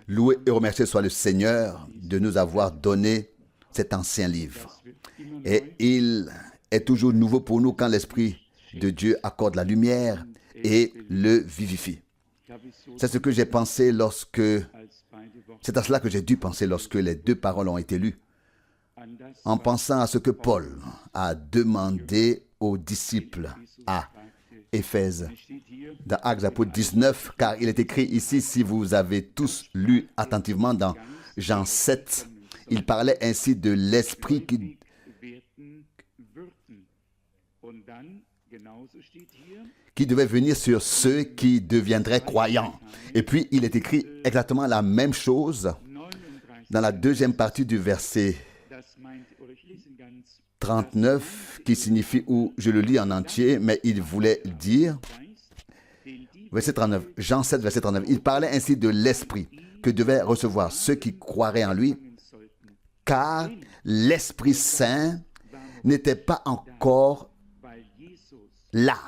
Loué et remercié soit le Seigneur de nous avoir donné cet ancien livre. Et il est toujours nouveau pour nous quand l'Esprit de Dieu accorde la lumière et le vivifie. C'est ce que j'ai pensé c'est à cela que j'ai dû penser lorsque les deux paroles ont été lues. En pensant à ce que Paul a demandé aux disciples à Éphèse, dans Actes Apôtres 19, car il est écrit ici, si vous avez tous lu attentivement dans Jean 7, il parlait ainsi de l'Esprit qui devait venir sur ceux qui deviendraient croyants. Et puis, il est écrit exactement la même chose dans la deuxième partie du verset 39, qui signifie, où je le lis en entier, mais il voulait dire, verset 39, Jean 7, verset 39, il parlait ainsi de l'Esprit que devaient recevoir ceux qui croiraient en lui, car l'Esprit Saint n'était pas encore là,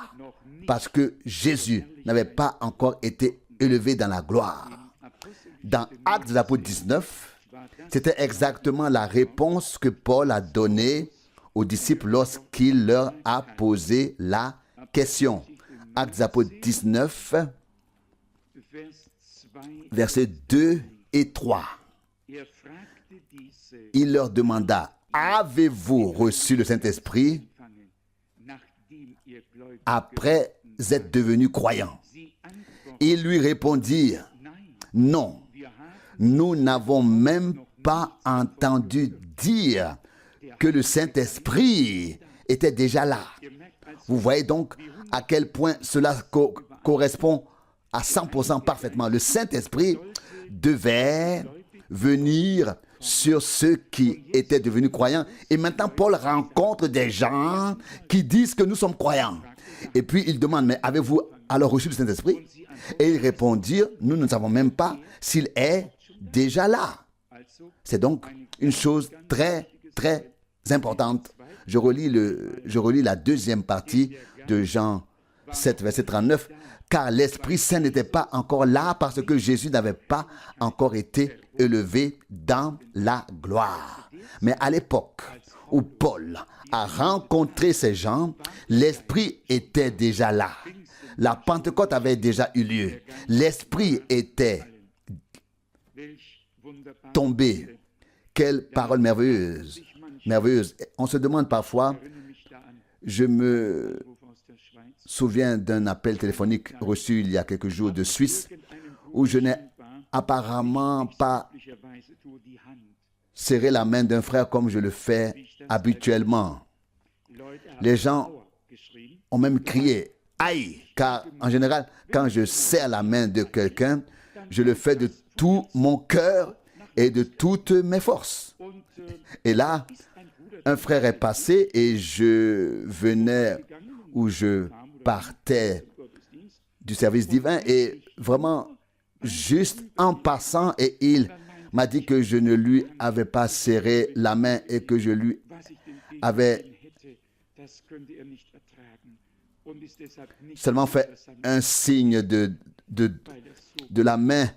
parce que Jésus n'avait pas encore été élevé dans la gloire. Dans Actes des Apôtres 19, c'était exactement la réponse que Paul a donnée aux disciples lorsqu'il leur a posé la question. Actes des Apôtres 19, versets 2 et 3. Il leur demanda, avez-vous reçu le Saint-Esprit après être devenus croyants? Ils lui répondirent, non, nous n'avons même pas entendu dire que le Saint-Esprit était déjà là. Vous voyez donc à quel point cela correspond à 100% parfaitement. Le Saint-Esprit devait venir sur ceux qui étaient devenus croyants. Et maintenant, Paul rencontre des gens qui disent que nous sommes croyants. Et puis, il demande, mais avez-vous alors reçu le Saint-Esprit? Et ils répondirent, nous ne savons même pas s'il est déjà là. C'est donc une chose très, très importante. Je relis la deuxième partie de Jean 7, verset 39. Car l'Esprit Saint n'était pas encore là parce que Jésus n'avait pas encore été élevé dans la gloire. Mais à l'époque où Paul a rencontré ces gens, l'Esprit était déjà là. La Pentecôte avait déjà eu lieu. L'Esprit était tombé. Quelle parole merveilleuse. Merveilleuse. On se demande parfois, je me souviens d'un appel téléphonique reçu il y a quelques jours de Suisse, où je n'ai apparemment pas serré la main d'un frère comme je le fais habituellement. Les gens ont même crié « Aïe !» car en général, quand je serre la main de quelqu'un, je le fais de tout mon cœur et de toutes mes forces. Et là, un frère est passé et je venais où je partais du service divin et vraiment juste en passant, et il m'a dit que je ne lui avais pas serré la main et que je lui avais seulement fait un signe de la main,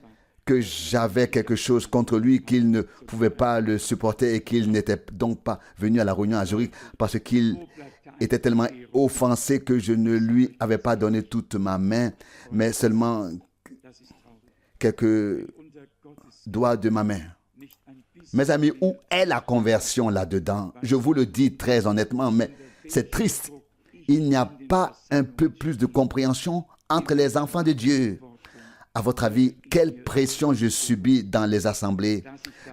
que j'avais quelque chose contre lui, qu'il ne pouvait pas le supporter et qu'il n'était donc pas venu à la réunion à Zurich parce qu'il était tellement offensé que je ne lui avais pas donné toute ma main, mais seulement quelques doigts de ma main. Mes amis, où est la conversion là-dedans? Je vous le dis très honnêtement, mais c'est triste. Il n'y a pas un peu plus de compréhension entre les enfants de Dieu. À votre avis, quelle pression je subis dans les assemblées?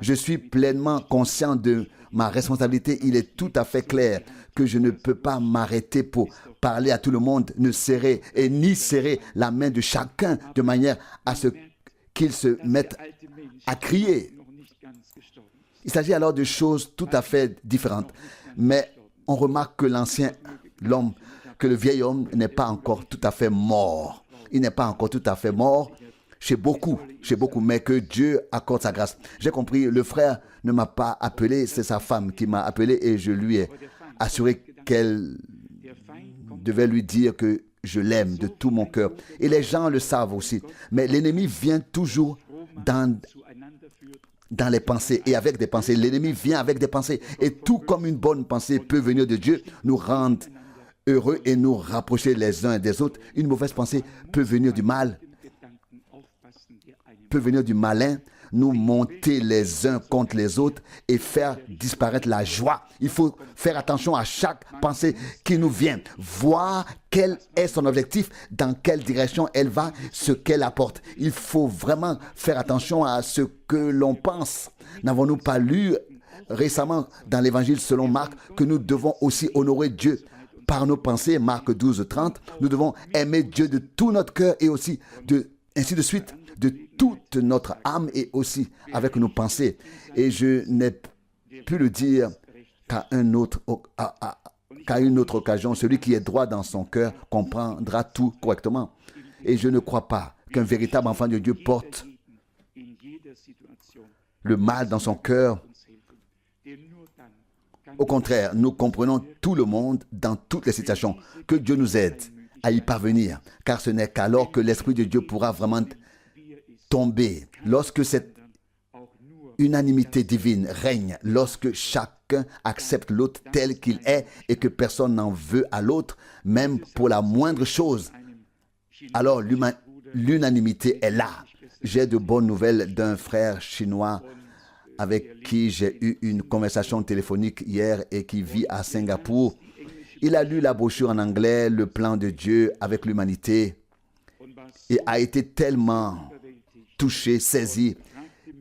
Je suis pleinement conscient de ma responsabilité. Il est tout à fait clair que je ne peux pas m'arrêter pour parler à tout le monde, ni serrer la main de chacun de manière à ce qu'ils se mettent à crier. Il s'agit alors de choses tout à fait différentes. Mais on remarque que l'homme, que le vieil homme n'est pas encore tout à fait mort. Il n'est pas encore tout à fait mort chez beaucoup, mais que Dieu accorde sa grâce. J'ai compris, le frère ne m'a pas appelé, c'est sa femme qui m'a appelé et je lui ai assuré qu'elle devait lui dire que je l'aime de tout mon cœur. Et les gens le savent aussi. Mais l'ennemi vient toujours dans les pensées et avec des pensées. L'ennemi vient avec des pensées. Et tout comme une bonne pensée peut venir de Dieu, nous rendre heureux et nous rapprocher les uns des autres, une mauvaise pensée peut venir du mal, peut venir du malin, nous monter les uns contre les autres et faire disparaître la joie. Il faut faire attention à chaque pensée qui nous vient, voir quel est son objectif, dans quelle direction elle va, ce qu'elle apporte. Il faut vraiment faire attention à ce que l'on pense. N'avons-nous pas lu récemment dans l'évangile selon Marc que nous devons aussi honorer Dieu par nos pensées, Marc 12, 30, nous devons aimer Dieu de tout notre cœur et aussi ainsi de suite, de toute notre âme et aussi avec nos pensées. Et je n'ai pu le dire qu'à une autre occasion, celui qui est droit dans son cœur comprendra tout correctement. Et je ne crois pas qu'un véritable enfant de Dieu porte le mal dans son cœur. Au contraire, nous comprenons tout le monde dans toutes les situations. Que Dieu nous aide à y parvenir, car ce n'est qu'alors que l'Esprit de Dieu pourra vraiment tomber. Lorsque cette unanimité divine règne, lorsque chacun accepte l'autre tel qu'il est et que personne n'en veut à l'autre, même pour la moindre chose, alors l'unanimité est là. J'ai de bonnes nouvelles d'un frère chinois avec qui j'ai eu une conversation téléphonique hier et qui vit à Singapour. Il a lu la brochure en anglais, Le plan de Dieu avec l'humanité, et a été tellement touché, saisi,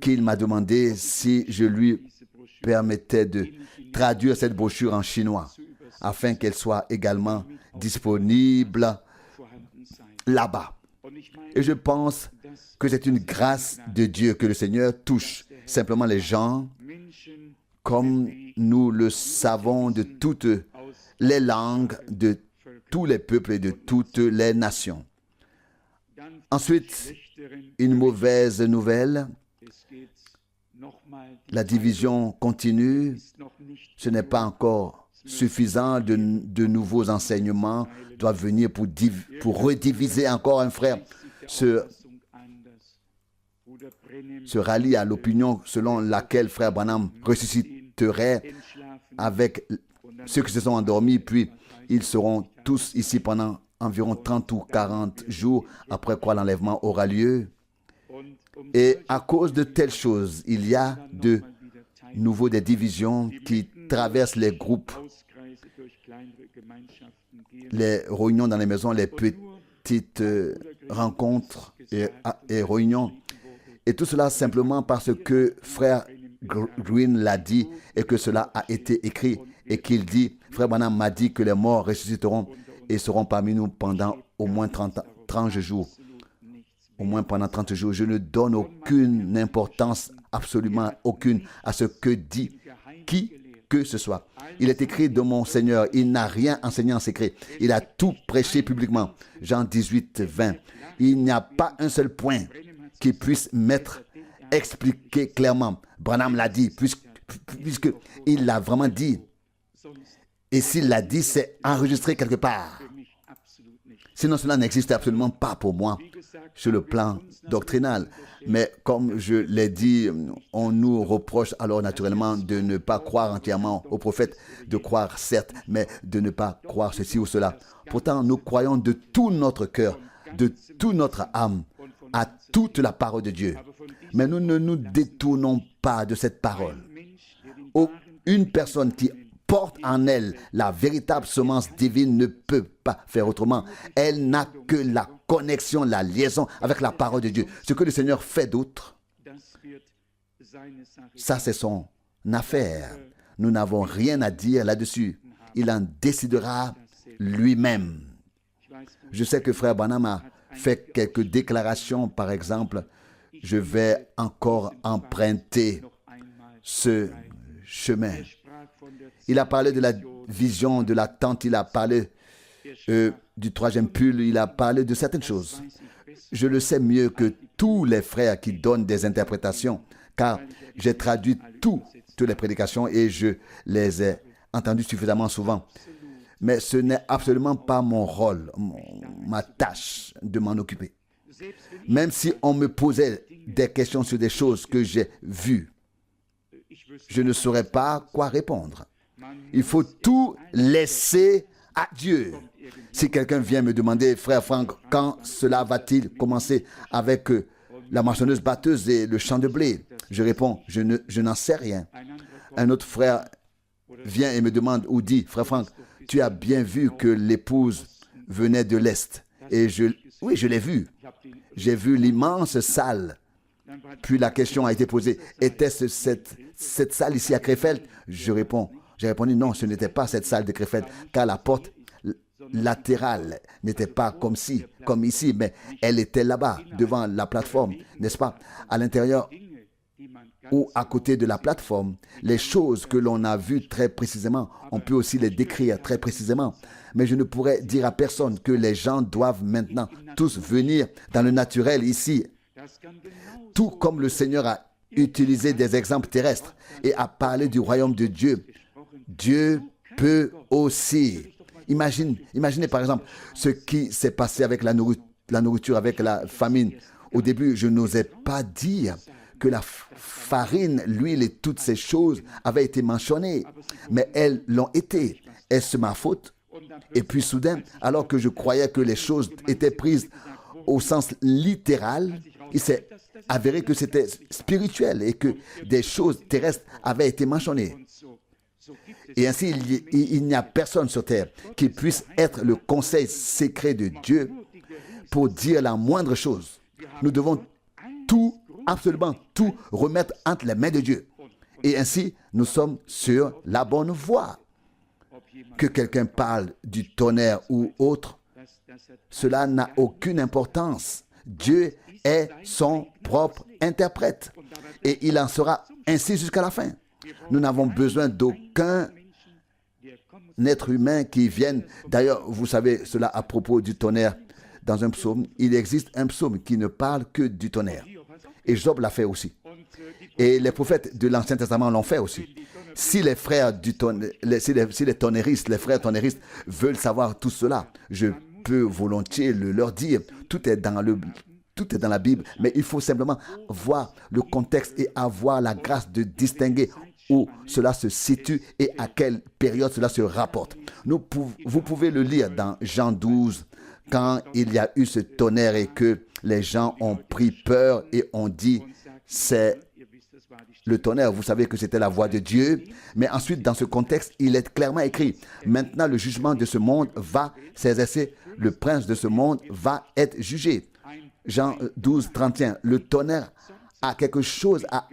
qu'il m'a demandé si je lui permettais de traduire cette brochure en chinois, afin qu'elle soit également disponible là-bas. Et je pense que c'est une grâce de Dieu que le Seigneur touche simplement les gens, comme nous le savons, de toutes les langues, de tous les peuples et de toutes les nations. Ensuite, une mauvaise nouvelle, la division continue, ce n'est pas encore suffisant, de nouveaux enseignements doivent venir pour rediviser encore. Un frère se rallie à l'opinion selon laquelle frère Branham ressusciterait avec ceux qui se sont endormis, puis ils seront tous ici pendant environ 30 ou 40 jours, après quoi l'enlèvement aura lieu. Et à cause de telles choses, il y a de nouveau des divisions qui traversent les groupes, les réunions dans les maisons, les petites rencontres et réunions. Et tout cela simplement parce que frère Green l'a dit et que cela a été écrit et qu'il dit, frère Branham m'a dit que les morts ressusciteront et seront parmi nous pendant au moins 30 jours. Au moins pendant 30 jours. Je ne donne aucune importance, absolument aucune, à ce que dit qui que ce soit. Il est écrit de mon Seigneur, il n'a rien enseigné en secret. Il a tout prêché publiquement. Jean 18, 20. Il n'y a pas un seul point qui puisse m'être expliqué clairement. Branham l'a dit, puisqu'il l'a vraiment dit. Et s'il l'a dit, c'est enregistré quelque part. Sinon, cela n'existe absolument pas pour moi sur le plan doctrinal. Mais comme je l'ai dit, on nous reproche alors naturellement de ne pas croire entièrement au prophète, de croire certes, mais de ne pas croire ceci ou cela. Pourtant, nous croyons de tout notre cœur, de toute notre âme, à toute la parole de Dieu. Mais nous ne nous détournons pas de cette parole. Une personne qui porte en elle la véritable semence divine ne peut pas faire autrement. Elle n'a que la connexion, la liaison avec la parole de Dieu. Ce que le Seigneur fait d'autre, ça c'est son affaire. Nous n'avons rien à dire là-dessus. Il en décidera lui-même. Je sais que frère Branham a fait quelques déclarations, par exemple, je vais encore emprunter ce chemin. Il a parlé de la vision de la tente, il a parlé du troisième pull, il a parlé de certaines choses. Je le sais mieux que tous les frères qui donnent des interprétations, car j'ai traduit toutes les prédications et je les ai entendues suffisamment souvent. Mais ce n'est absolument pas mon rôle, ma tâche de m'en occuper. Même si on me posait des questions sur des choses que j'ai vues, je ne saurais pas quoi répondre. Il faut tout laisser à Dieu. Si quelqu'un vient me demander, frère Franck, quand cela va-t-il commencer avec la moissonneuse batteuse et le champ de blé? Je réponds, je n'en sais rien. Un autre frère vient et me demande ou dit, frère Franck, tu as bien vu que l'épouse venait de l'Est? Et oui, je l'ai vu. J'ai vu l'immense salle. Puis la question a été posée, était-ce cette salle ici à Krefeld? J'ai répondu non, ce n'était pas cette salle de Krefeld, car la porte latérale n'était pas comme ici, mais elle était là-bas, devant la plateforme, n'est-ce pas? À l'intérieur ou à côté de la plateforme, les choses que l'on a vues très précisément, on peut aussi les décrire très précisément. Mais je ne pourrais dire à personne que les gens doivent maintenant tous venir dans le naturel ici. Tout comme le Seigneur a utilisé des exemples terrestres et a parlé du royaume de Dieu, Dieu peut aussi. Imaginez par exemple ce qui s'est passé avec la nourriture, avec la famine. Au début, je n'osais pas dire que la farine, l'huile et toutes ces choses avaient été mentionnées, mais elles l'ont été. Est-ce ma faute? Et puis soudain, alors que je croyais que les choses étaient prises au sens littéral, il s'est avéré que c'était spirituel et que des choses terrestres avaient été mentionnées. Et ainsi, il n'y a personne sur terre qui puisse être le conseil secret de Dieu pour dire la moindre chose. Nous devons tout, absolument tout, remettre entre les mains de Dieu. Et ainsi, nous sommes sur la bonne voie. Que quelqu'un parle du tonnerre ou autre, cela n'a aucune importance. Dieu est son propre interprète. Et il en sera ainsi jusqu'à la fin. Nous n'avons besoin d'aucun être humain qui vienne. D'ailleurs, vous savez cela à propos du tonnerre. Dans un psaume, il existe un psaume qui ne parle que du tonnerre. Et Job l'a fait aussi. Et les prophètes de l'Ancien Testament l'ont fait aussi. Si les frères si les tonnerristes, les frères tonnerristes veulent savoir tout cela, je peux volontiers leur dire. Tout est dans la Bible, mais il faut simplement voir le contexte et avoir la grâce de distinguer où cela se situe et à quelle période cela se rapporte. Vous pouvez le lire dans Jean 12, quand il y a eu ce tonnerre et que les gens ont pris peur et ont dit, c'est le tonnerre. Vous savez que c'était la voix de Dieu. Mais ensuite, dans ce contexte, il est clairement écrit, maintenant le jugement de ce monde va s'exercer, le prince de ce monde va être jugé. Jean 12, 31, le tonnerre a quelque chose à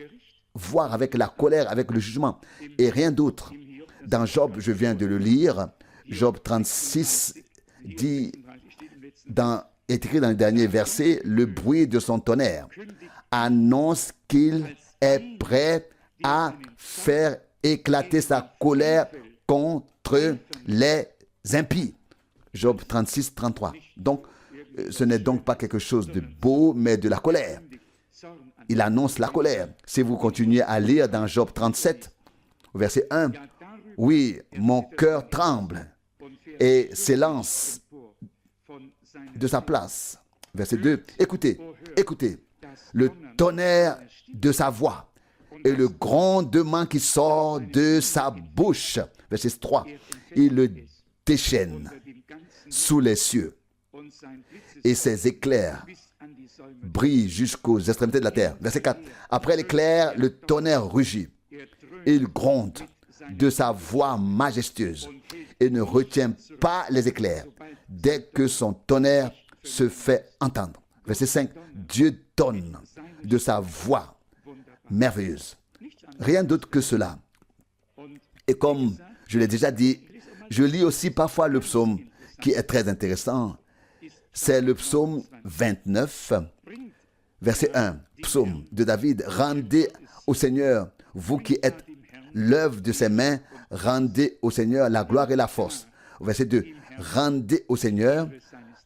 voir avec la colère, avec le jugement, et rien d'autre. Dans Job, je viens de le lire, Job 36 dit, est écrit dans le dernier verset, le bruit de son tonnerre annonce qu'il est prêt à faire éclater sa colère contre les impies. Job 36, 33. Donc, ce n'est donc pas quelque chose de beau, mais de la colère. Il annonce la colère. Si vous continuez à lire dans Job 37, verset 1, oui, mon cœur tremble et s'élance de sa place. Verset 2, écoutez, le tonnerre de sa voix et le grondement qui sort de sa bouche. Verset 3, il le déchaîne sous les cieux et ses éclairs brillent jusqu'aux extrémités de la terre. Verset 4, après l'éclair, le tonnerre rugit. Il gronde de sa voix majestueuse et ne retient pas les éclairs dès que son tonnerre se fait entendre. Verset 5, Dieu donne de sa voix merveilleuse. Rien d'autre que cela. Et comme je l'ai déjà dit, je lis aussi parfois le psaume qui est très intéressant. C'est le psaume 29, verset 1. Psaume de David. Rendez au Seigneur, vous qui êtes l'œuvre de ses mains, rendez au Seigneur la gloire et la force. Verset 2. Rendez au Seigneur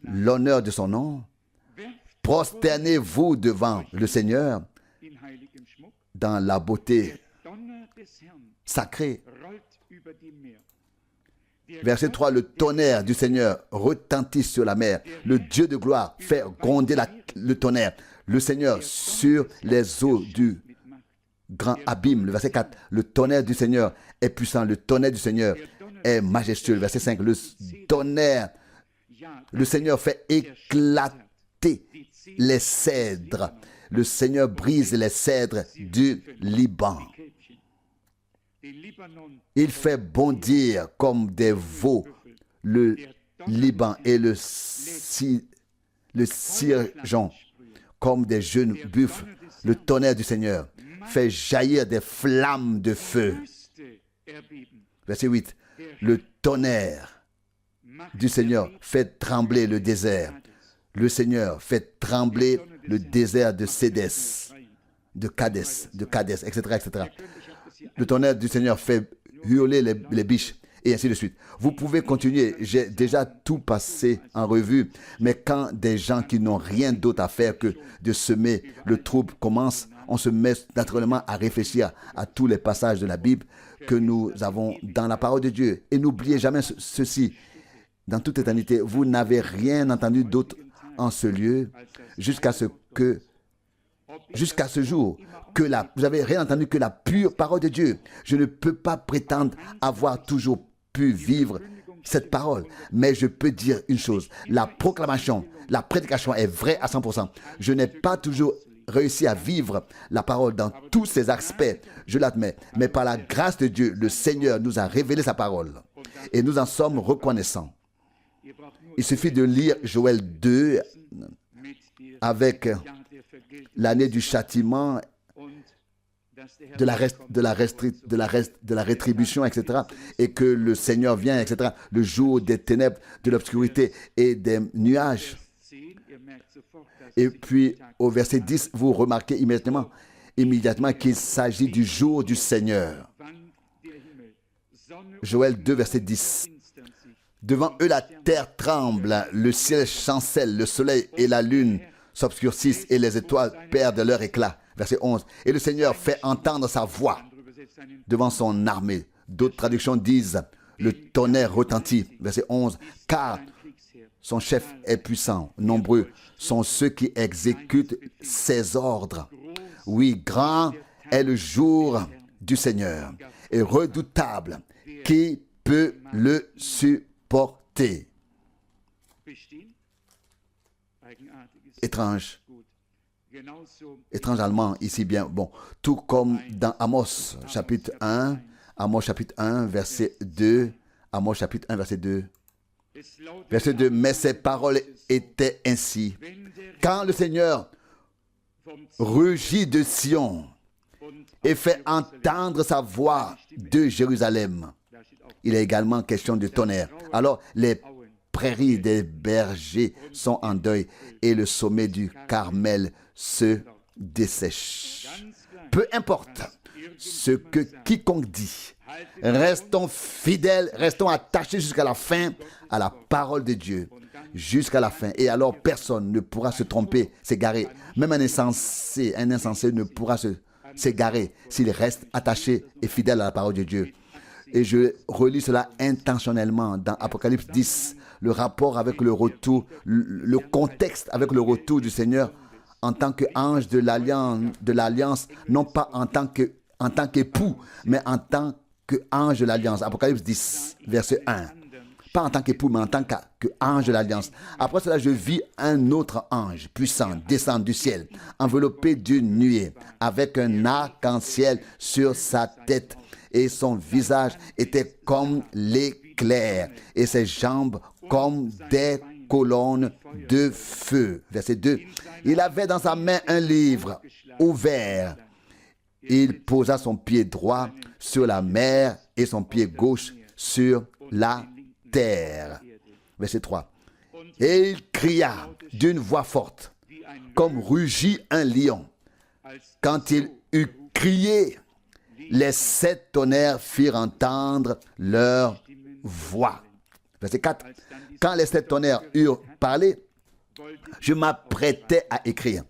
l'honneur de son nom. Prosternez-vous devant le Seigneur dans la beauté sacrée. Verset 3, le tonnerre du Seigneur retentit sur la mer. Le Dieu de gloire fait gronder le tonnerre. Le Seigneur sur les eaux du grand abîme. Le verset 4, le tonnerre du Seigneur est puissant. Le tonnerre du Seigneur est majestueux. Le verset 5, le tonnerre, le Seigneur fait éclater les cèdres. Le Seigneur brise les cèdres du Liban. Il fait bondir comme des veaux le Liban et le sirgeon comme des jeunes buffles. Le tonnerre du Seigneur fait jaillir des flammes de feu. Verset 8. Le tonnerre du Seigneur fait trembler le désert. Le Seigneur fait trembler le désert de Cédès, de Cadès, etc., etc. Le tonnerre du Seigneur fait hurler les biches, et ainsi de suite. Vous pouvez continuer. J'ai déjà tout passé en revue, mais quand des gens qui n'ont rien d'autre à faire que de semer le trouble commencent, on se met naturellement à réfléchir à tous les passages de la Bible que nous avons dans la parole de Dieu. Et n'oubliez jamais ceci. Dans toute éternité, vous n'avez rien entendu d'autre en ce lieu jusqu'à ce jour que vous n'avez rien entendu que la pure parole de Dieu. Je ne peux pas prétendre avoir toujours pu vivre cette parole, mais je peux dire une chose, la proclamation, la prédication est vraie à 100%. Je n'ai pas toujours réussi à vivre la parole dans tous ses aspects, je l'admets, mais par la grâce de Dieu, le Seigneur nous a révélé sa parole et nous en sommes reconnaissants. Il suffit de lire Joël 2 avec l'année du châtiment, de la rétribution, etc. Et que le Seigneur vient, etc. Le jour des ténèbres, de l'obscurité et des nuages. Et puis au verset 10, vous remarquez immédiatement qu'il s'agit du jour du Seigneur. Joël 2, verset 10. Devant eux, la terre tremble, le ciel chancelle, le soleil et la lune s'obscurcissent et les étoiles perdent leur éclat. Verset 11. Et le Seigneur fait entendre sa voix devant son armée. D'autres traductions disent, le tonnerre retentit. Verset 11. Car son chef est puissant, nombreux sont ceux qui exécutent ses ordres. Oui, grand est le jour du Seigneur et redoutable. Qui peut le supporter? Étrange allemand ici bien. Bon, tout comme dans Amos chapitre 1, verset 2, Amos chapitre 1, verset 2. Verset 2, mais ces paroles étaient ainsi. Quand le Seigneur rugit de Sion et fait entendre sa voix de Jérusalem, il est également question de tonnerre. Alors les prairies des bergers sont en deuil et le sommet du Carmel se dessèche. Peu importe ce que quiconque dit, restons fidèles, restons attachés jusqu'à la fin à la parole de Dieu, jusqu'à la fin. Et alors personne ne pourra se tromper, s'égarer. Même un insensé ne pourra s'égarer s'il reste attaché et fidèle à la parole de Dieu. Et je relis cela intentionnellement dans Apocalypse 10, le rapport avec le retour, le contexte avec le retour du Seigneur en tant qu'ange de l'alliance, non pas en tant qu'époux, mais en tant qu'ange de l'alliance. Apocalypse 10, verset 1. Pas en tant qu'époux, mais en tant qu'ange de l'alliance. Après cela, je vis un autre ange puissant descendre du ciel, enveloppé d'une nuée, avec un arc-en-ciel sur sa tête. Et son visage était comme l'éclair, et ses jambes comme des colonnes de feu. Verset 2. Il avait dans sa main un livre ouvert. Il posa son pied droit sur la mer et son pied gauche sur la terre. Verset 3. Et il cria d'une voix forte, comme rugit un lion. Quand il eut crié, les 7 tonnerres firent entendre leur voix. Verset 4. Quand les 7 tonnerres eurent parlé, je m'apprêtais à écrire.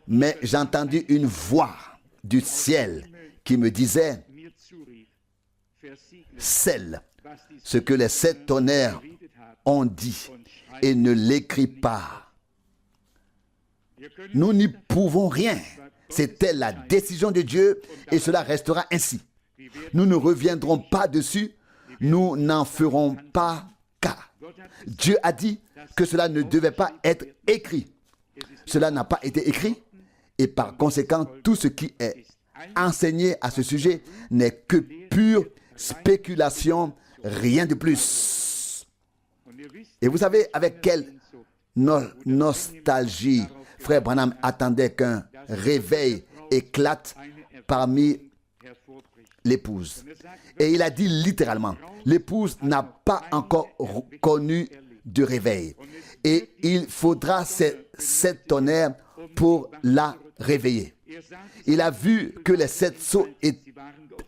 Mais j'entendis une voix du ciel qui me disait, scelle, ce que les 7 tonnerres ont dit et ne l'écrit pas. Nous n'y pouvons rien. C'était la décision de Dieu et cela restera ainsi. Nous ne reviendrons pas dessus, nous n'en ferons pas cas. Dieu a dit que cela ne devait pas être écrit. Cela n'a pas été écrit et par conséquent, tout ce qui est enseigné à ce sujet n'est que pure spéculation, rien de plus. Et vous savez avec quelle nostalgie Frère Branham attendait qu'un réveil éclate parmi l'épouse. Et il a dit littéralement, l'épouse n'a pas encore connu de réveil. Et il faudra ces 7 tonnerres pour la réveiller. Il a vu que les 7 sceaux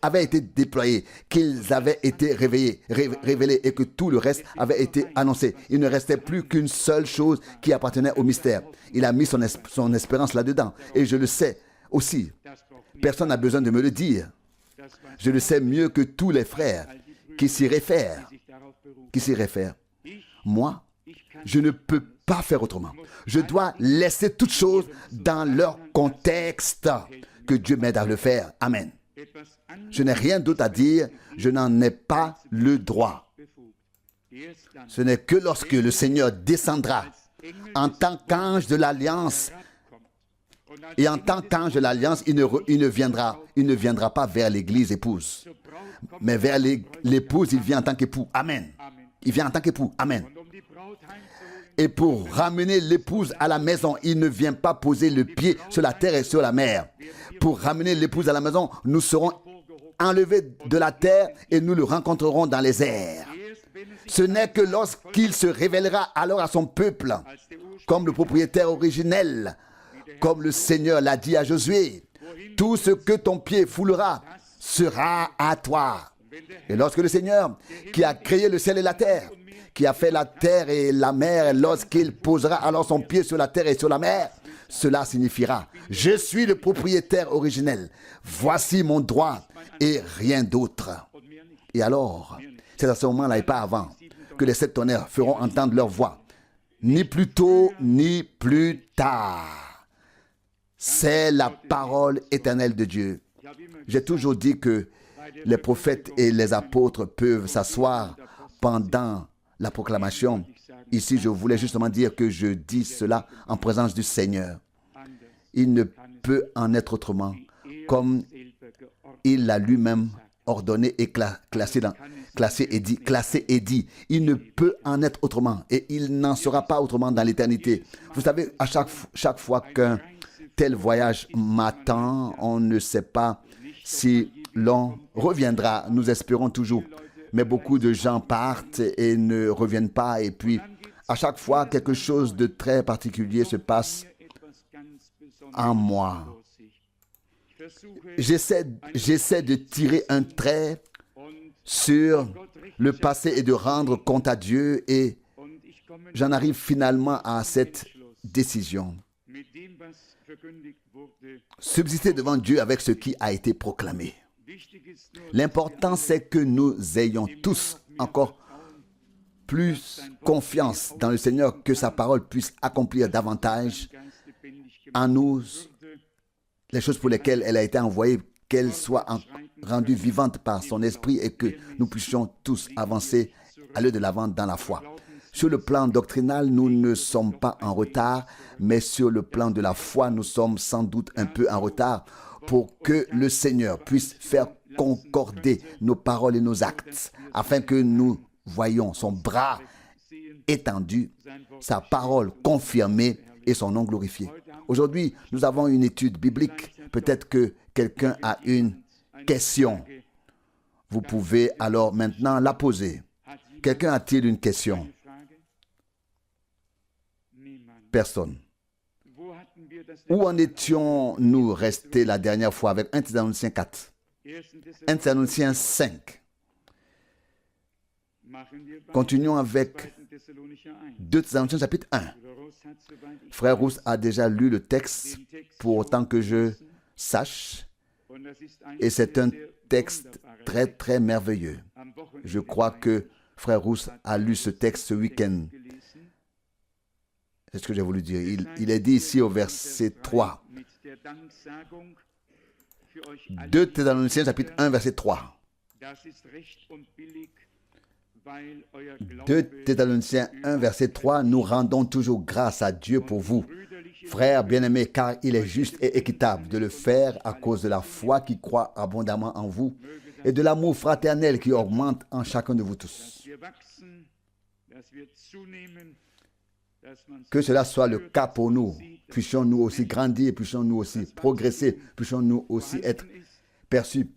avaient été déployés, qu'ils avaient été révélés et que tout le reste avait été annoncé. Il ne restait plus qu'une seule chose qui appartenait au mystère. Il a mis son espérance là-dedans. Et je le sais aussi. Personne n'a besoin de me le dire. Je le sais mieux que tous les frères qui s'y réfèrent. Moi, je ne peux pas faire autrement. Je dois laisser toutes choses dans leur contexte. Que Dieu m'aide à le faire. Amen. Je n'ai rien d'autre à dire. Je n'en ai pas le droit. Ce n'est que lorsque le Seigneur descendra en tant qu'ange de l'Alliance. Et en tant qu'ange de l'Alliance, il ne viendra pas vers l'église épouse. Mais vers l'épouse, il vient en tant qu'époux. Amen. Il vient en tant qu'époux. Amen. Et pour ramener l'épouse à la maison, il ne vient pas poser le pied sur la terre et sur la mer. Pour ramener l'épouse à la maison, nous serons enlevés de la terre et nous le rencontrerons dans les airs. Ce n'est que lorsqu'il se révélera alors à son peuple, comme le propriétaire originel, comme le Seigneur l'a dit à Josué, tout ce que ton pied foulera sera à toi. Et lorsque le Seigneur, qui a créé le ciel et la terre, qui a fait la terre et la mer, lorsqu'il posera alors son pied sur la terre et sur la mer, cela signifiera, je suis le propriétaire originel, voici mon droit et rien d'autre. Et alors, c'est à ce moment-là et pas avant que les 7 tonnerres feront entendre leur voix, ni plus tôt ni plus tard. C'est la parole éternelle de Dieu. J'ai toujours dit que les prophètes et les apôtres peuvent s'asseoir pendant la proclamation. Ici, je voulais justement dire que je dis cela en présence du Seigneur. Il ne peut en être autrement, comme il l'a lui-même ordonné et classé et dit. Il ne peut en être autrement et il n'en sera pas autrement dans l'éternité. Vous savez, à chaque fois qu'un tel voyage m'attend, on ne sait pas si l'on reviendra. Nous espérons toujours. Mais beaucoup de gens partent et ne reviennent pas. Et puis, à chaque fois, quelque chose de très particulier se passe en moi. J'essaie de tirer un trait sur le passé et de rendre compte à Dieu. Et j'en arrive finalement à cette décision. Subsister devant Dieu avec ce qui a été proclamé. L'important, c'est que nous ayons tous encore plus confiance dans le Seigneur, que sa parole puisse accomplir davantage en nous les choses pour lesquelles elle a été envoyée, qu'elle soit rendue vivante par son esprit et que nous puissions tous avancer, aller de l'avant dans la foi. Sur le plan doctrinal, nous ne sommes pas en retard, mais sur le plan de la foi, nous sommes sans doute un peu en retard pour que le Seigneur puisse faire concorder nos paroles et nos actes, afin que nous voyions son bras étendu, sa parole confirmée et son nom glorifié. Aujourd'hui, nous avons une étude biblique. Peut-être que quelqu'un a une question. Vous pouvez alors maintenant la poser. Quelqu'un a-t-il une question? Personne. Où en étions-nous restés la dernière fois avec 1 Thessaloniciens 4? 1 Thessaloniciens 5. Continuons avec 2 Thessaloniciens chapitre 1. Frère Rousse a déjà lu le texte pour autant que je sache. Et c'est un texte très, très merveilleux. Je crois que Frère Rousse a lu ce texte ce week-end. C'est ce que j'ai voulu dire. Il est dit ici au verset 3. 2 Thessaloniciens chapitre 1 verset 3. 2 Thessaloniciens 1 verset 3. Nous rendons toujours grâce à Dieu pour vous, frères bien-aimés, car il est juste et équitable de le faire à cause de la foi qui croît abondamment en vous et de l'amour fraternel qui augmente en chacun de vous tous. Que cela soit le cas pour nous. Puissions-nous aussi grandir, puissions-nous aussi progresser, puissions-nous aussi être perçus.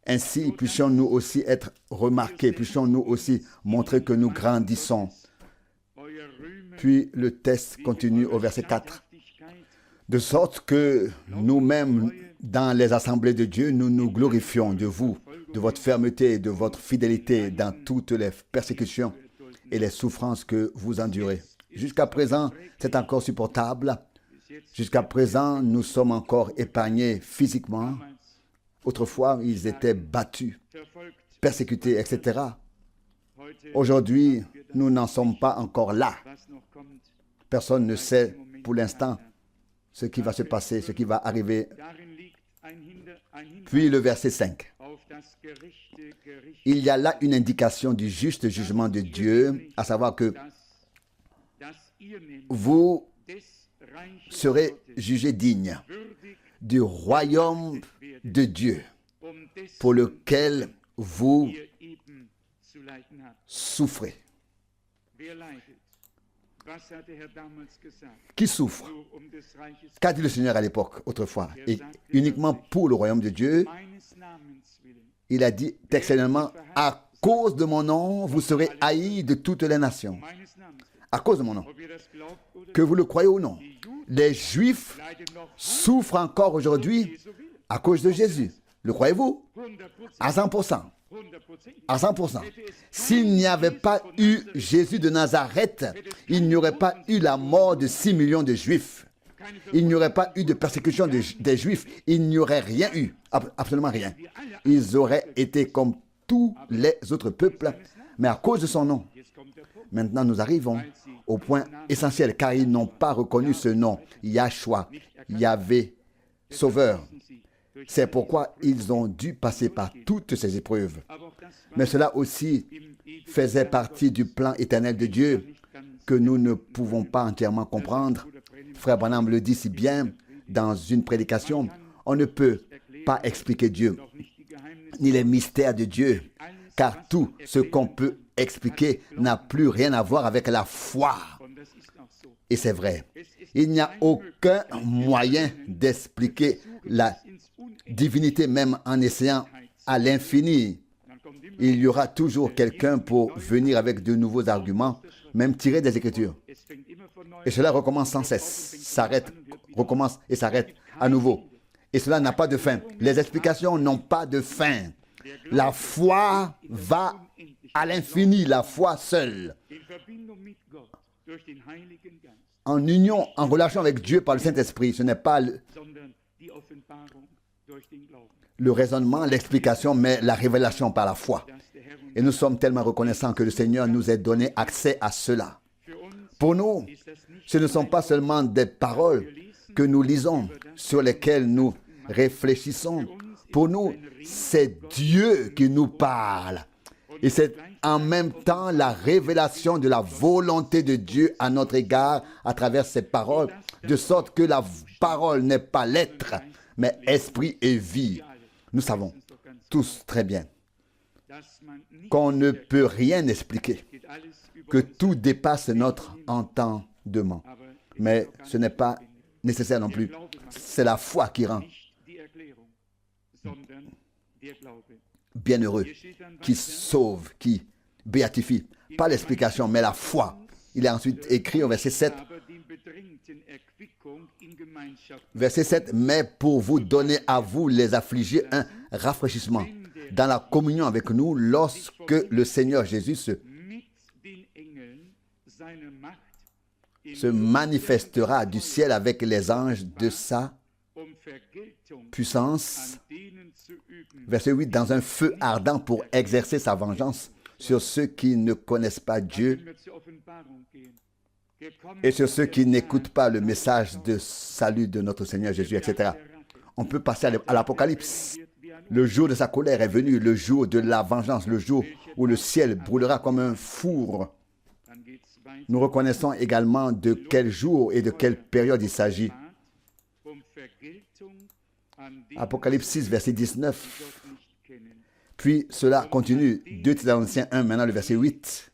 Ainsi, puissions-nous aussi être remarqués, puissions-nous aussi montrer que nous grandissons. Puis le texte continue au verset 4. De sorte que nous-mêmes, dans les assemblées de Dieu, nous nous glorifions de vous, de votre fermeté et de votre fidélité dans toutes les persécutions et les souffrances que vous endurez. Jusqu'à présent, c'est encore supportable. Jusqu'à présent, nous sommes encore épargnés physiquement. Autrefois, ils étaient battus, persécutés, etc. Aujourd'hui, nous n'en sommes pas encore là. Personne ne sait pour l'instant ce qui va se passer, ce qui va arriver. Puis le verset 5. Il y a là une indication du juste jugement de Dieu, à savoir que vous serez jugés dignes du royaume de Dieu pour lequel vous souffrez. Qui souffre? Qu'a dit le Seigneur à l'époque, autrefois? Et uniquement pour le royaume de Dieu, il a dit textuellement, à cause de mon nom, vous serez haïs de toutes les nations. À cause de mon nom. Que vous le croyez ou non, les Juifs souffrent encore aujourd'hui à cause de Jésus. Le croyez-vous? À 100%. À 100%. S'il n'y avait pas eu Jésus de Nazareth, il n'y aurait pas eu la mort de 6 millions de Juifs. Il n'y aurait pas eu de persécution des Juifs. Il n'y aurait rien eu. Absolument rien. Ils auraient été comme tous les autres peuples, mais à cause de son nom. Maintenant, nous arrivons au point essentiel, car ils n'ont pas reconnu ce nom, Yahshua, Yahvé, Sauveur. C'est pourquoi ils ont dû passer par toutes ces épreuves. Mais cela aussi faisait partie du plan éternel de Dieu que nous ne pouvons pas entièrement comprendre. Frère Branham le dit si bien dans une prédication, on ne peut pas expliquer Dieu, ni les mystères de Dieu, car tout ce qu'on peut expliquer n'a plus rien à voir avec la foi. Et c'est vrai. Il n'y a aucun moyen d'expliquer la divinité, même en essayant à l'infini. Il y aura toujours quelqu'un pour venir avec de nouveaux arguments, même tirés des Écritures. Et cela recommence sans cesse, s'arrête, recommence et s'arrête à nouveau. Et cela n'a pas de fin. Les explications n'ont pas de fin. La foi va à l'infini, la foi seule. En union, en relation avec Dieu par le Saint-Esprit, ce n'est pas le raisonnement, l'explication, mais la révélation par la foi. Et nous sommes tellement reconnaissants que le Seigneur nous ait donné accès à cela. Pour nous, ce ne sont pas seulement des paroles que nous lisons, sur lesquelles nous réfléchissons. Pour nous, c'est Dieu qui nous parle. Et c'est en même temps la révélation de la volonté de Dieu à notre égard à travers ces paroles, de sorte que la parole n'est pas lettre, mais esprit et vie. Nous savons tous très bien qu'on ne peut rien expliquer, que tout dépasse notre entendement. Mais ce n'est pas nécessaire non plus. C'est la foi qui rend bienheureux, qui sauve, qui béatifie. Pas l'explication, mais la foi. Il est ensuite écrit au verset 7. Verset 7, mais pour vous donner à vous les affligés un rafraîchissement dans la communion avec nous lorsque le Seigneur Jésus se manifestera du ciel avec les anges de sa puissance. Verset 8, dans un feu ardent pour exercer sa vengeance sur ceux qui ne connaissent pas Dieu et sur ceux qui n'écoutent pas le message de salut de notre Seigneur Jésus, etc. On peut passer à l'Apocalypse. Le jour de sa colère est venu, le jour de la vengeance, le jour où le ciel brûlera comme un four. Nous reconnaissons également de quel jour et de quelle période il s'agit. Apocalypse 6, verset 19. Puis cela continue. 2 Thessaloniciens 1, maintenant le verset 8.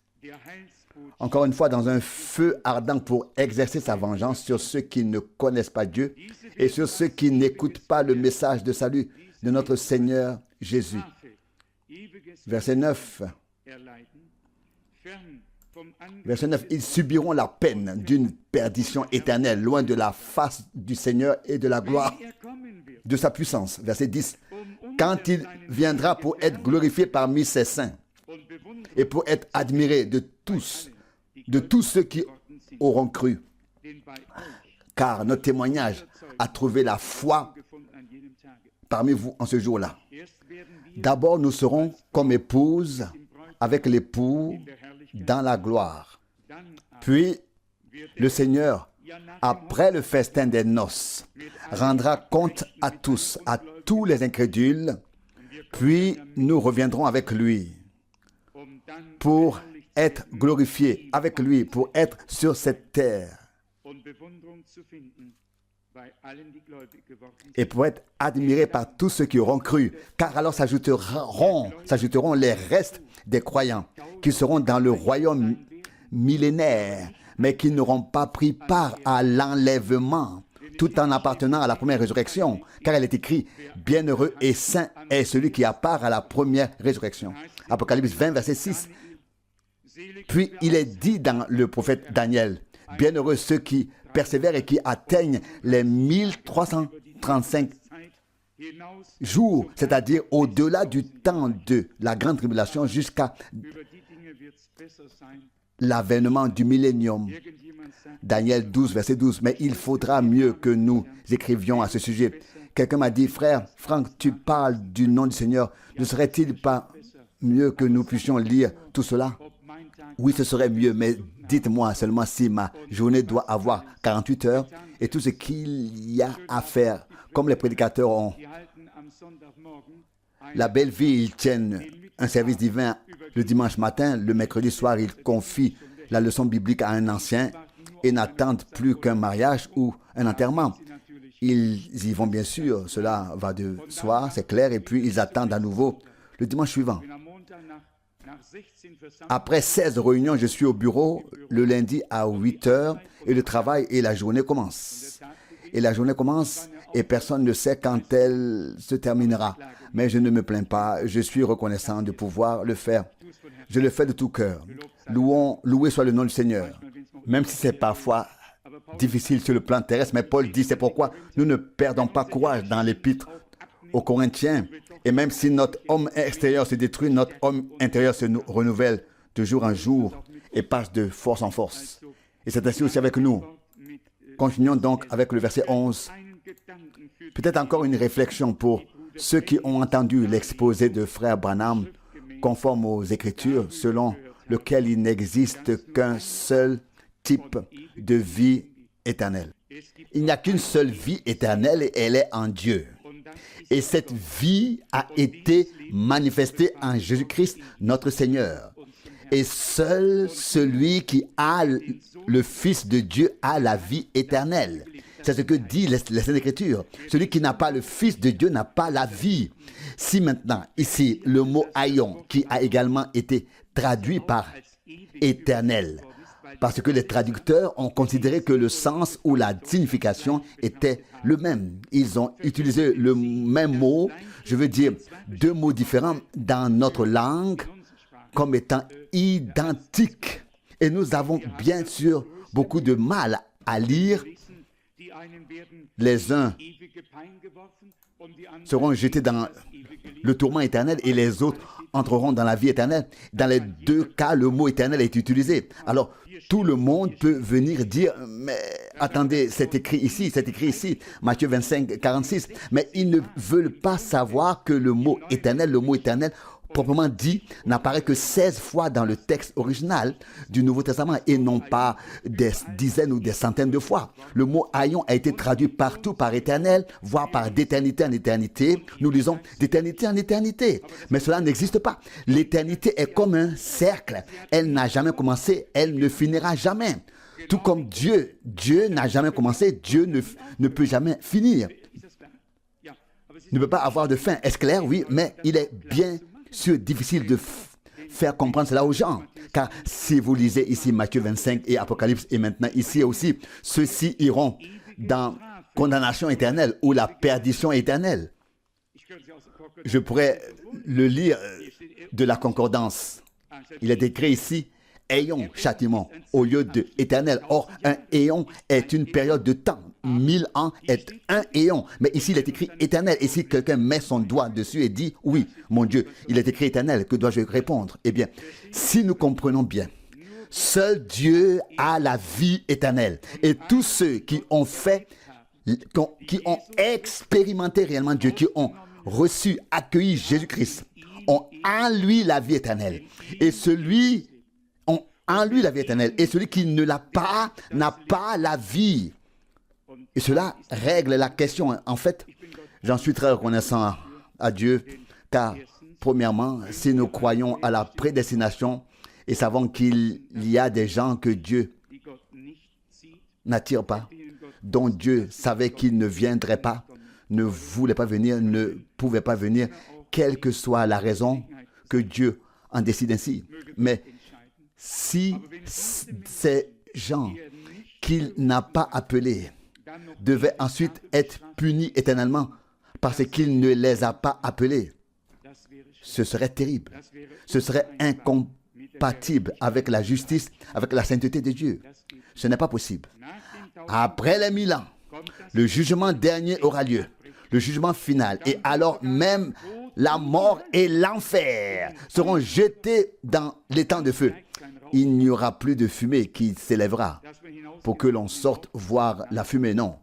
Encore une fois, dans un feu ardent pour exercer sa vengeance sur ceux qui ne connaissent pas Dieu et sur ceux qui n'écoutent pas le message de salut de notre Seigneur Jésus. Verset 9. Verset 9. Ils subiront la peine d'une perdition éternelle, loin de la face du Seigneur et de la gloire de sa puissance. Verset 10. Quand il viendra pour être glorifié parmi ses saints et pour être admiré de tous ceux qui auront cru. Car notre témoignage a trouvé la foi parmi vous en ce jour-là. D'abord, nous serons comme épouses avec l'époux dans la gloire. Puis, le Seigneur, après le festin des noces, rendra compte à tous les incrédules, puis nous reviendrons avec lui pour être glorifiés avec lui, pour être sur cette terre et pour être admirés par tous ceux qui auront cru, car alors s'ajouteront les restes des croyants qui seront dans le royaume millénaire, mais qui n'auront pas pris part à l'enlèvement, tout en appartenant à la première résurrection, car il est écrit, bienheureux et saint est celui qui a part à la première résurrection. Apocalypse 20, verset 6. Puis il est dit dans le prophète Daniel, bienheureux ceux qui persévèrent et qui atteignent les 1335 jours, c'est-à-dire au-delà du temps de la grande tribulation jusqu'à l'avènement du millénium. Daniel 12, verset 12. Mais il faudra mieux que nous écrivions à ce sujet. Quelqu'un m'a dit, frère Franck, tu parles du nom du Seigneur. Ne serait-il pas mieux que nous puissions lire tout cela? Oui, ce serait mieux, mais dites-moi seulement si ma journée doit avoir 48 heures et tout ce qu'il y a à faire. Comme les prédicateurs ont la belle vie, ils tiennent un service divin le dimanche matin, le mercredi soir, ils confient la leçon biblique à un ancien et n'attendent plus qu'un mariage ou un enterrement. Ils y vont bien sûr, cela va de soi, c'est clair, et puis ils attendent à nouveau le dimanche suivant. Après 16 réunions, je suis au bureau le lundi à 8 heures et le travail et la journée commence. Et la journée commence et personne ne sait quand elle se terminera. Mais je ne me plains pas, je suis reconnaissant de pouvoir le faire. Je le fais de tout cœur. Loué soit le nom du Seigneur. Même si c'est parfois difficile sur le plan terrestre, mais Paul dit, c'est pourquoi nous ne perdons pas courage dans l'épître aux Corinthiens. Et même si notre homme extérieur se détruit, notre homme intérieur se renouvelle de jour en jour et passe de force en force. Et c'est ainsi aussi avec nous. Continuons donc avec le verset 11. Peut-être encore une réflexion pour ceux qui ont entendu l'exposé de frère Branham conforme aux Écritures, selon lequel il n'existe qu'un seul type de vie éternelle. Il n'y a qu'une seule vie éternelle et elle est en Dieu. Et cette vie a été manifestée en Jésus-Christ, notre Seigneur. Et seul celui qui a le Fils de Dieu a la vie éternelle. C'est ce que dit les Saintes Écritures. Celui qui n'a pas le Fils de Dieu n'a pas la vie. Si maintenant, ici, le mot « aion » qui a également été traduit par « éternel », parce que les traducteurs ont considéré que le sens ou la signification était le même. Ils ont utilisé le même mot, je veux dire deux mots différents dans notre langue, comme étant identiques. Et nous avons bien sûr beaucoup de mal à lire. Les uns seront jetés dans le tourment éternel et les autres entreront dans la vie éternelle. Dans les deux cas, le mot éternel est utilisé. Alors, tout le monde peut venir dire, mais attendez, c'est écrit ici, Matthieu 25, 46. Mais ils ne veulent pas savoir que le mot éternel, proprement dit, n'apparaît que 16 fois dans le texte original du Nouveau Testament et non pas des dizaines ou des centaines de fois. Le mot aion a été traduit partout par éternel, voire par d'éternité en éternité. Nous lisons d'éternité en éternité. Mais cela n'existe pas. L'éternité est comme un cercle. Elle n'a jamais commencé, elle ne finira jamais. Tout comme Dieu n'a jamais commencé, Dieu ne peut jamais finir. Ne peut pas avoir de fin. Est-ce clair? Oui, mais il est bien sûr difficile de faire comprendre cela aux gens. Car si vous lisez ici Matthieu 25 et Apocalypse et maintenant ici aussi, ceux-ci iront dans condamnation éternelle ou la perdition éternelle. Je pourrais le lire de la concordance. Il est écrit ici, ayons châtiment au lieu de éternel. Or, un éon est une période de temps. 1000 ans est un éon. Mais ici, il est écrit éternel. Et si quelqu'un met son doigt dessus et dit, oui, mon Dieu, il est écrit éternel, que dois-je répondre? Eh bien, si nous comprenons bien, seul Dieu a la vie éternelle. Et tous ceux qui ont expérimenté réellement Dieu, qui ont reçu, accueilli Jésus-Christ, ont en lui la vie éternelle. Et celui qui ne l'a pas, n'a pas la vie. Et cela règle la question. En fait, j'en suis très reconnaissant à Dieu, car premièrement, si nous croyons à la prédestination et savons qu'il y a des gens que Dieu n'attire pas, dont Dieu savait qu'ils ne viendraient pas, ne voulaient pas venir, ne pouvaient pas venir, quelle que soit la raison que Dieu en décide ainsi. Mais si ces gens qu'il n'a pas appelés devaient ensuite être punis éternellement parce qu'il ne les a pas appelés, ce serait terrible. Ce serait incompatible avec la justice, avec la sainteté de Dieu. Ce n'est pas possible. Après les 1000 ans, le jugement dernier aura lieu, le jugement final, et alors même la mort et l'enfer seront jetés dans l'étang de feu. Il n'y aura plus de fumée qui s'élèvera pour que l'on sorte voir la fumée, non.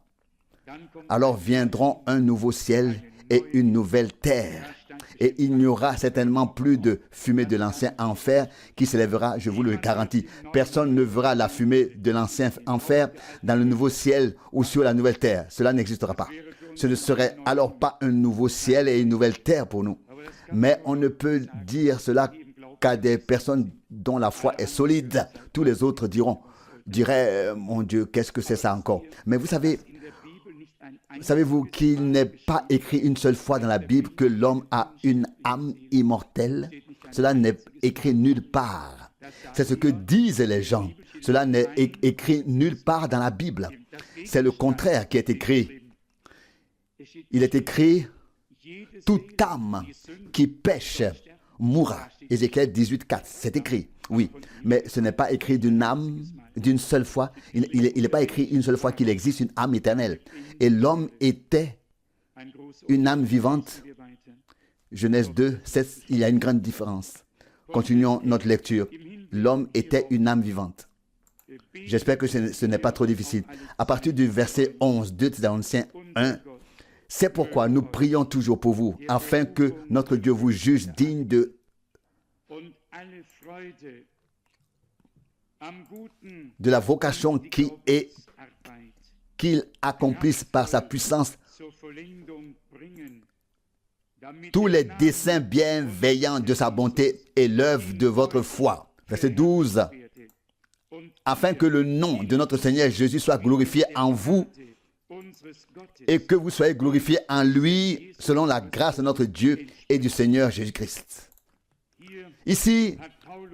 Alors viendront un nouveau ciel et une nouvelle terre. Et il n'y aura certainement plus de fumée de l'ancien enfer qui s'élèvera, je vous le garantis. Personne ne verra la fumée de l'ancien enfer dans le nouveau ciel ou sur la nouvelle terre. Cela n'existera pas. Ce ne serait alors pas un nouveau ciel et une nouvelle terre pour nous. Mais on ne peut dire cela qu'à des personnes dont la foi est solide. Tous les autres diraient, mon Dieu, qu'est-ce que c'est ça encore? Mais vous savez-vous qu'il n'est pas écrit une seule fois dans la Bible que l'homme a une âme immortelle? Cela n'est écrit nulle part. C'est ce que disent les gens. Cela n'est écrit nulle part dans la Bible. C'est le contraire qui est écrit. Il est écrit, toute âme qui pêche mourra. Ézéchiel 18, 4. C'est écrit, oui. Mais ce n'est pas écrit d'une âme, d'une seule fois. Il n'est pas écrit une seule fois qu'il existe une âme éternelle. Et l'homme était une âme vivante. Genèse 2, 7, il y a une grande différence. Continuons notre lecture. L'homme était une âme vivante. J'espère que ce n'est pas trop difficile. À partir du verset 11, 2 Thessaloniciens 1, c'est pourquoi nous prions toujours pour vous, afin que notre Dieu vous juge digne de la vocation qu'il accomplisse par sa puissance tous les desseins bienveillants de sa bonté et l'œuvre de votre foi. Verset 12. Afin que le nom de notre Seigneur Jésus soit glorifié en vous et que vous soyez glorifiés en lui selon la grâce de notre Dieu et du Seigneur Jésus-Christ. Ici,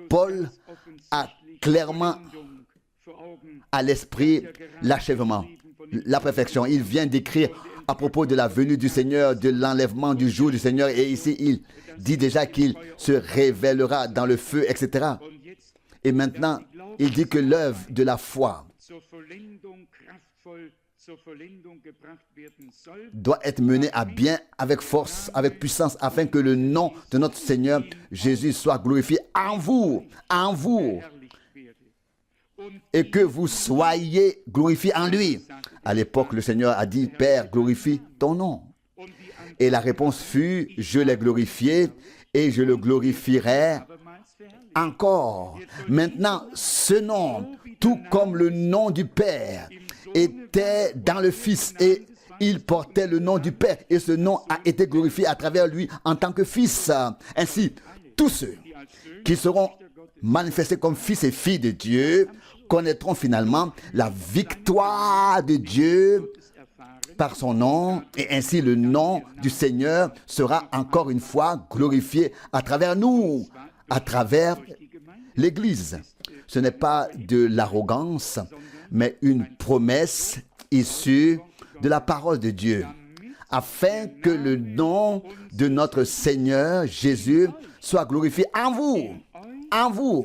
Paul a clairement à l'esprit l'achèvement, la perfection. Il vient d'écrire à propos de la venue du Seigneur, de l'enlèvement du jour du Seigneur. Et ici, il dit déjà qu'il se révélera dans le feu, etc. Et maintenant, il dit que l'œuvre de la foi doit être mené à bien avec force, avec puissance, afin que le nom de notre Seigneur Jésus soit glorifié en vous, et que vous soyez glorifiés en lui. À l'époque, le Seigneur a dit, Père, glorifie ton nom. Et la réponse fut, je l'ai glorifié et je le glorifierai encore. Maintenant, ce nom, tout comme le nom du Père, était dans le Fils et il portait le nom du Père. Et ce nom a été glorifié à travers lui en tant que Fils. Ainsi, tous ceux qui seront manifestés comme fils et filles de Dieu connaîtront finalement la victoire de Dieu par son nom, et ainsi le nom du Seigneur sera encore une fois glorifié à travers nous, à travers l'Église. Ce n'est pas de l'arrogance, mais une promesse issue de la parole de Dieu, afin que le nom de notre Seigneur Jésus soit glorifié en vous,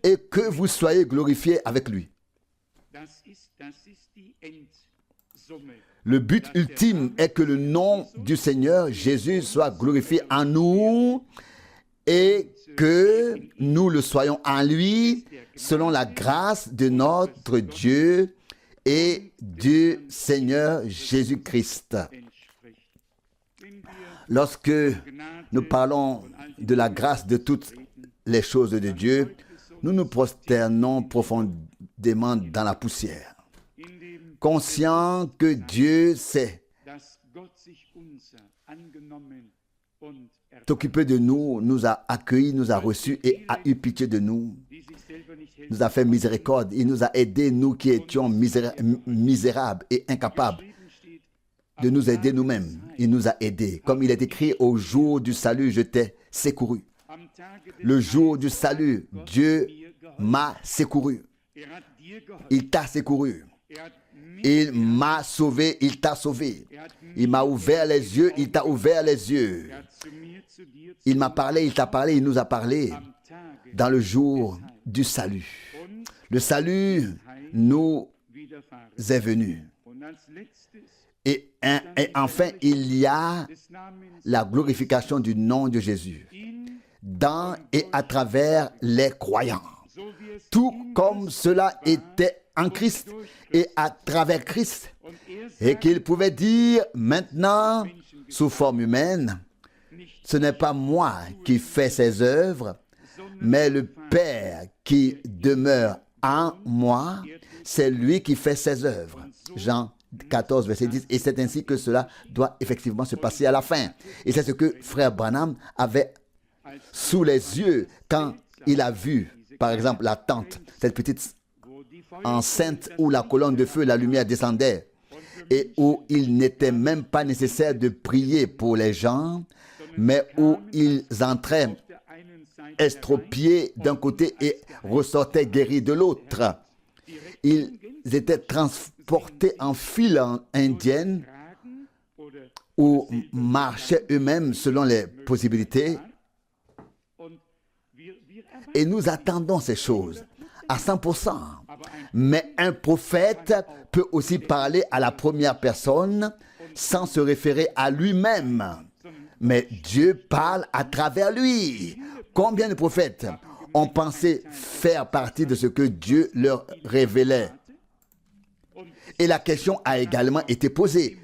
et que vous soyez glorifiés avec lui. Le but ultime est que le nom du Seigneur Jésus soit glorifié en nous et que nous le soyons en lui selon la grâce de notre Dieu et du Seigneur Jésus-Christ. Lorsque nous parlons de la grâce de toutes les choses de Dieu, nous nous prosternons profondément dans la poussière, conscient que Dieu s'est occupé de nous, nous a accueillis, nous a reçus et a eu pitié de nous, nous a fait miséricorde, il nous a aidés, nous qui étions misérables et incapables de nous aider nous-mêmes. Il nous a aidés. Comme il est écrit, au jour du salut, je t'ai secouru. Le jour du salut, Dieu m'a secouru. Il t'a secouru. Il m'a sauvé, il t'a sauvé. Il m'a ouvert les yeux, il t'a ouvert les yeux. Il m'a parlé, il t'a parlé, il nous a parlé dans le jour du salut. Le salut nous est venu. Et enfin, il y a la glorification du nom de Jésus dans et à travers les croyants. Tout comme cela était en Christ et à travers Christ. Et qu'il pouvait dire maintenant, sous forme humaine, ce n'est pas moi qui fais ces œuvres, mais le Père qui demeure en moi, c'est lui qui fait ces œuvres. Jean 14, verset 10. Et c'est ainsi que cela doit effectivement se passer à la fin. Et c'est ce que frère Branham avait sous les yeux quand il a vu, par exemple, la tente, cette petite enceinte où la colonne de feu, la lumière descendait et où il n'était même pas nécessaire de prier pour les gens, mais où ils entraient estropiés d'un côté et ressortaient guéris de l'autre. Ils étaient transportés en file indienne ou marchaient eux-mêmes selon les possibilités. Et nous attendons ces choses à 100%. Mais un prophète peut aussi parler à la première personne sans se référer à lui-même. Mais Dieu parle à travers lui. Combien de prophètes ont pensé faire partie de ce que Dieu leur révélait? Et la question a également été posée.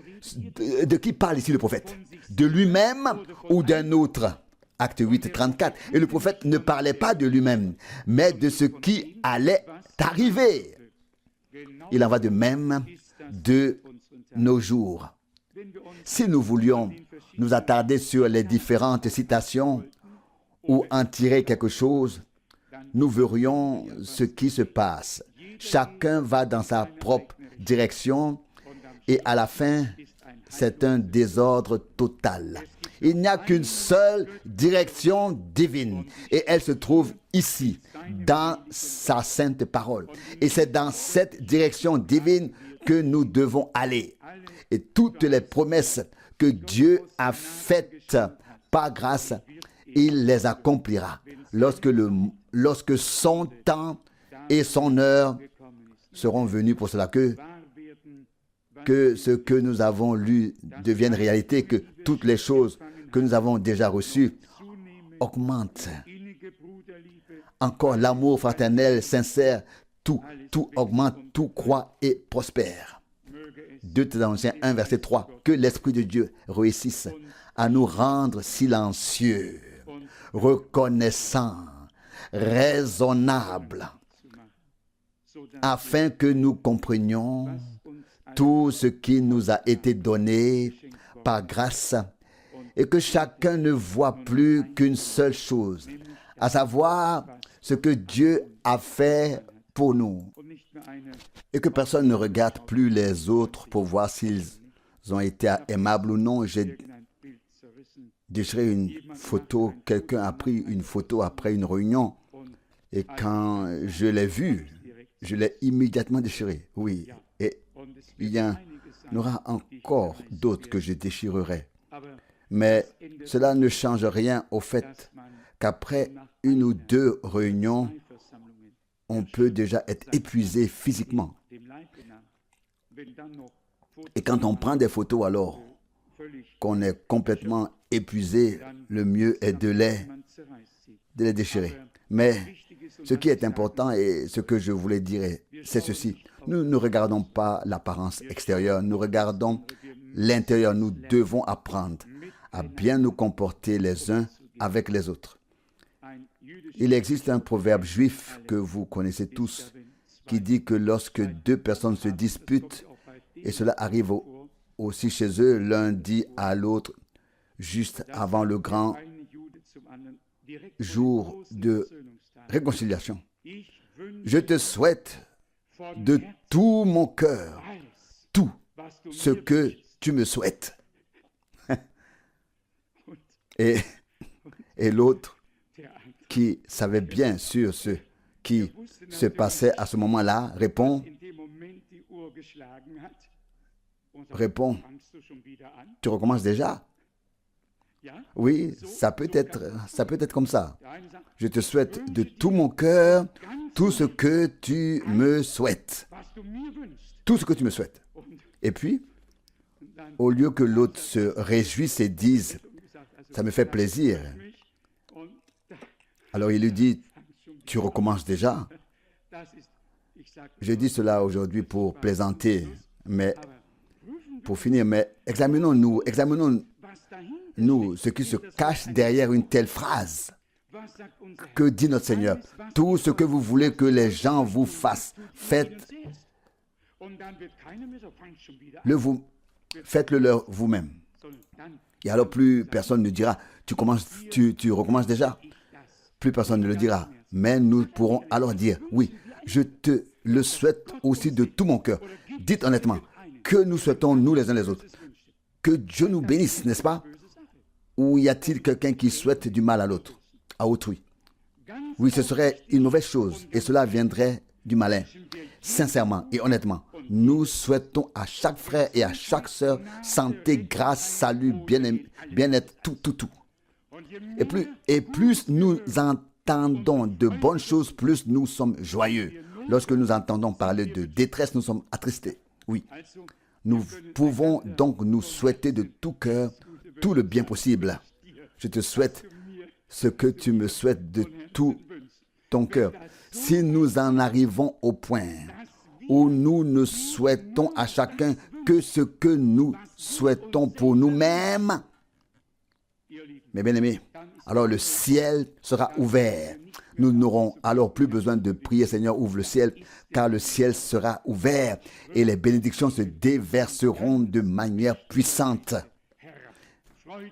De qui parle ici le prophète? De lui-même ou d'un autre? Acte 8, 34. Et le prophète ne parlait pas de lui-même, mais de ce qui allait arriver. Il en va de même de nos jours. Si nous voulions nous attarder sur les différentes citations ou en tirer quelque chose, nous verrions ce qui se passe. Chacun va dans sa propre direction et à la fin, c'est un désordre total. Il n'y a qu'une seule direction divine et elle se trouve ici, dans sa sainte parole. Et c'est dans cette direction divine que nous devons aller. Et toutes les promesses que Dieu a faites par grâce, il les accomplira lorsque son temps et son heure seront venus pour cela, que ce que nous avons lu devienne réalité, que toutes les choses que nous avons déjà reçues augmentent. Encore l'amour fraternel, sincère, tout augmente, tout croît et prospère. 2 Thessaloniciens 1, verset 3. Que l'Esprit de Dieu réussisse à nous rendre silencieux, reconnaissants, raisonnables, afin que nous comprenions tout ce qui nous a été donné par grâce et que chacun ne voit plus qu'une seule chose, à savoir ce que Dieu a fait pour nous et que personne ne regarde plus les autres pour voir s'ils ont été aimables ou non. J'ai déchiré une photo, quelqu'un a pris une photo après une réunion et quand je l'ai vue, je l'ai immédiatement déchiré. Oui, et il y en aura encore d'autres que je déchirerai. Mais cela ne change rien au fait qu'après une ou deux réunions, on peut déjà être épuisé physiquement. Et quand on prend des photos alors qu'on est complètement épuisé, le mieux est de les déchirer. Mais ce qui est important et ce que je voulais dire, c'est ceci. Nous ne regardons pas l'apparence extérieure, nous regardons l'intérieur. Nous devons apprendre à bien nous comporter les uns avec les autres. Il existe un proverbe juif que vous connaissez tous qui dit que lorsque deux personnes se disputent, et cela arrive aussi chez eux, l'un dit à l'autre juste avant le grand jour de réconciliation: je te souhaite de tout mon cœur tout ce que tu me souhaites. Et l'autre, qui savait bien sûr ce qui se passait à ce moment-là, répond, tu recommences déjà? Oui, ça peut être comme ça. Je te souhaite de tout mon cœur tout ce que tu me souhaites. Tout ce que tu me souhaites. Et puis, au lieu que l'autre se réjouisse et dise, ça me fait plaisir, alors il lui dit, tu recommences déjà? Je dis cela aujourd'hui pour plaisanter, mais pour finir, mais examinons-nous ce qui se cache derrière une telle phrase. Que dit notre Seigneur? Tout ce que vous voulez que les gens vous fassent, faites-le leur vous-même. Et alors plus personne ne dira, tu recommences déjà. Plus personne ne le dira. Mais nous pourrons alors dire, oui, je te le souhaite aussi de tout mon cœur. Dites honnêtement, que nous souhaitons nous les uns les autres? Que Dieu nous bénisse, n'est-ce pas? Ou y a-t-il quelqu'un qui souhaite du mal à l'autre, à autrui? Oui, ce serait une mauvaise chose et cela viendrait du malin. Sincèrement et honnêtement, nous souhaitons à chaque frère et à chaque sœur santé, grâce, salut, bien-être, tout. Et plus nous entendons de bonnes choses, plus nous sommes joyeux. Lorsque nous entendons parler de détresse, nous sommes attristés. Oui, nous pouvons donc nous souhaiter de tout cœur tout le bien possible. Je te souhaite ce que tu me souhaites de tout ton cœur. Si nous en arrivons au point où nous ne souhaitons à chacun que ce que nous souhaitons pour nous-mêmes, mes bien-aimés, alors le ciel sera ouvert. Nous n'aurons alors plus besoin de prier, Seigneur, ouvre le ciel, car le ciel sera ouvert et les bénédictions se déverseront de manière puissante.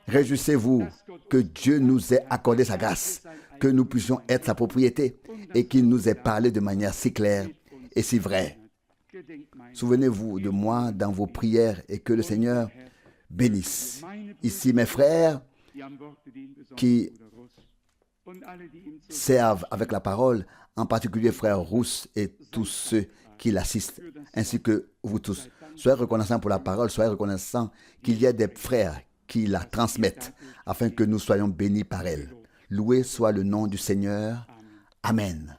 Réjouissez-vous que Dieu nous ait accordé sa grâce, que nous puissions être sa propriété et qu'il nous ait parlé de manière si claire et si vraie. Souvenez-vous de moi dans vos prières et que le Seigneur bénisse. Ici, mes frères qui servent avec la parole, en particulier frère Rousse et tous ceux qui l'assistent, ainsi que vous tous. Soyez reconnaissants pour la parole, soyez reconnaissants qu'il y ait des frères qui la transmettent, afin que nous soyons bénis par elle. Loué soit le nom du Seigneur. Amen.